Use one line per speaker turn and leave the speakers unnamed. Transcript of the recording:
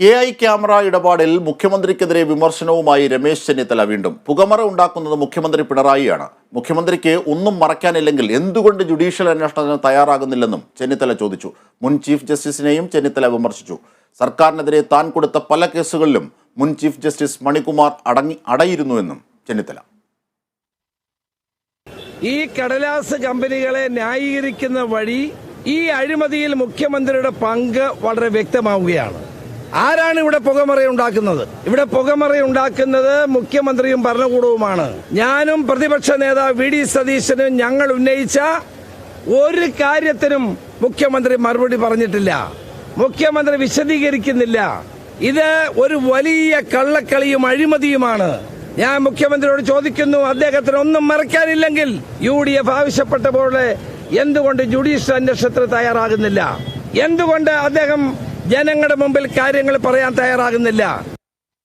AI camera ഇടപാടിൽ മുഖ്യമന്ത്രിക്കെതിരെ വിമർശനവുമായി രമേശ് ചെന്നിത്തല വീണ്ടും. പുകമറ ഉണ്ടാക്കുന്നത് മുഖ്യമന്ത്രി പിണറായിയാണ്. മുഖ്യമന്ത്രിക്ക് ഒന്നും മറക്കാനില്ലെങ്കിൽ എന്തുകൊണ്ട് ജുഡീഷ്യൽ അന്വേഷണത്തിന് തയ്യാറാകുന്നില്ലെന്നും ചെന്നിത്തല ചോദിച്ചു. മുൻ ചീഫ് ജസ്റ്റിസിനെയും ചെന്നിത്തല വിമർശിച്ചു. സർക്കാരിനെതിരെ താൻ കൊടുത്ത പല കേസുകളിലും മുൻ ചീഫ് ജസ്റ്റിസ് മണികുമാർ അടയിരുന്നുവെന്നും ചെന്നിത്തല.
ഈ കടലാസ് കമ്പനികളെ ന്യായീകരിക്കുന്ന വഴി ഈ അഴിമതിയിൽ മുഖ്യമന്ത്രിയുടെ പങ്ക് വളരെ വ്യക്തമാവുകയാണ്. ആരാണ് ഇവിടെ പുകമറയുണ്ടാക്കുന്നത്? ഇവിടെ പുകമറയുണ്ടാക്കുന്നത് മുഖ്യമന്ത്രിയും ഭരണകൂടവുമാണ്. ഞാനും പ്രതിപക്ഷ നേതാവ് വി ഡി സതീശനും ഞങ്ങൾ ഉന്നയിച്ച ഒരു കാര്യത്തിനും മുഖ്യമന്ത്രി മറുപടി പറഞ്ഞിട്ടില്ല. മുഖ്യമന്ത്രി വിശദീകരിക്കുന്നില്ല. ഇത് ഒരു വലിയ കള്ളക്കളിയും അഴിമതിയുമാണ്. ഞാൻ മുഖ്യമന്ത്രിയോട് ചോദിക്കുന്നു, അദ്ദേഹത്തിന് ഒന്നും മറക്കാനില്ലെങ്കിൽ UDF ആവശ്യപ്പെട്ട പോലെ എന്തുകൊണ്ട് ജുഡീഷ്യൽ അന്വേഷണത്തിന് തയ്യാറാകുന്നില്ല? എന്തുകൊണ്ട് അദ്ദേഹം ജനങ്ങളുടെ മുമ്പിൽ കാര്യങ്ങൾ പറയാൻ തയ്യാറാകുന്നില്ല?